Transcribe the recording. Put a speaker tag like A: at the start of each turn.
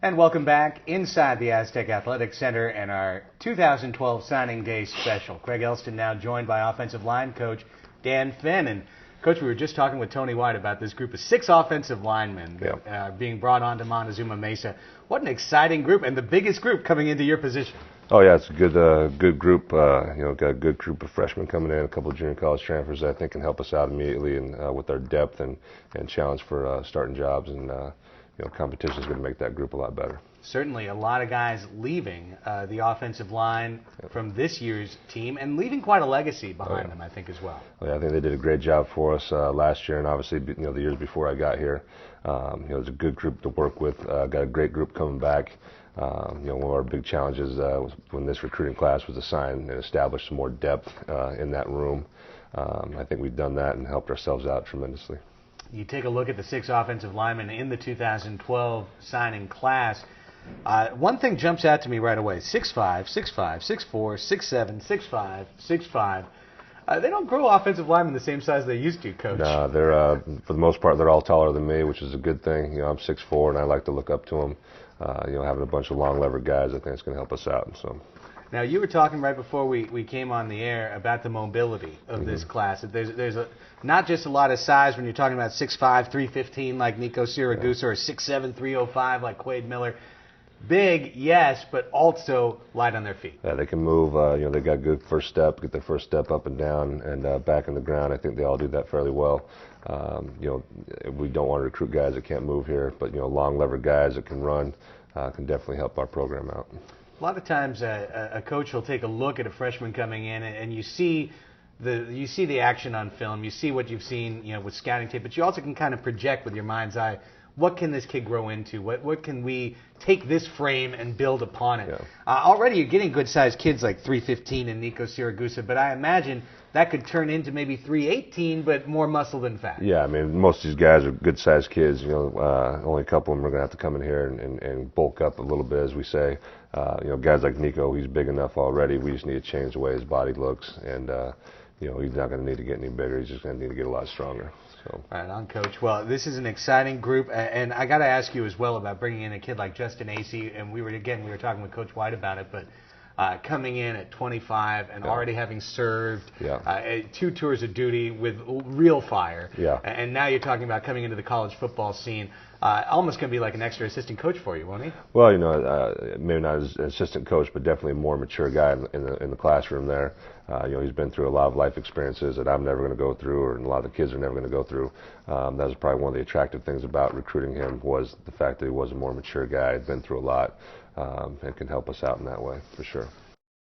A: And welcome back inside the Aztec Athletic Center and our 2012 Signing Day special. Craig Elston now joined by offensive line coach Dan Finn. And Coach, we were just talking with Tony White about this group of 6 offensive linemen being brought on to Montezuma Mesa. What an exciting group, and the biggest group coming into your position.
B: Oh yeah, it's a good group. Got a good group of freshmen coming in, a couple of junior college transfers that I think can help us out immediately and with our depth and challenge for starting jobs, and competition is going to make that group a lot better.
A: Certainly, a lot of guys leaving the offensive line from this year's team and leaving quite a legacy behind them, I think, as well.
B: Well, yeah, I think they did a great job for us last year, and obviously, the years before I got here. It was a good group to work with. Got a great group coming back. One of our big challenges was when this recruiting class was assigned and established some more depth in that room. I think we've done that and helped ourselves out tremendously.
A: You take a look at the 6 offensive linemen in the 2012 signing class. One thing jumps out to me right away: 6'5", 6'5", 6'4", 6'7", 6'5", 6'5". They don't grow offensive linemen the same size they used to, Coach.
B: No, they're for the most part they're all taller than me, which is a good thing. I'm 6'4", and I like to look up to them. Having a bunch of long levered guys, I think it's going to help us out. So.
A: Now, you were talking right before we came on the air about the mobility of this class. There's not just a lot of size when you're talking about 6'5", 315 like Nico Siragusa, or 6'7", 305 like Quade Miller. Big, yes, but also light on their feet.
B: Yeah, they can move. They got good first step, get their first step up and down and back in the ground. I think they all do that fairly well. We don't want to recruit guys that can't move here, but long levered guys that can run can definitely help our program out.
A: A lot of times a coach will take a look at a freshman coming in, and you see the action on film, you see what you've seen with scouting tape, but you also can kind of project with your mind's eye, what can this kid grow into? What can we take this frame and build upon it? Yeah. Already you're getting good-sized kids like 315 and Nico Siragusa, but I imagine that could turn into maybe 318, but more muscle than fat.
B: Yeah, I mean, most of these guys are good-sized kids. Only a couple of them are going to have to come in here and bulk up a little bit, as we say. Guys like Nico, he's big enough already. We just need to change the way his body looks, and he's not going to need to get any bigger. He's just going to need to get a lot stronger. So.
A: Right on, Coach. Well, this is an exciting group, and I got to ask you as well about bringing in a kid like Justin Acey, and we were talking with Coach White about it, but coming in at 25 and already having served 2 tours of duty with real fire, and now you're talking about coming into the college football scene. Almost going to be like an extra assistant coach for you, won't he?
B: Well, maybe not as an assistant coach, but definitely a more mature guy in the classroom there. He's been through a lot of life experiences that I'm never going to go through, or a lot of the kids are never going to go through. That was probably one of the attractive things about recruiting him, was the fact that he was a more mature guy, had been through a lot, and can help us out in that way, for sure.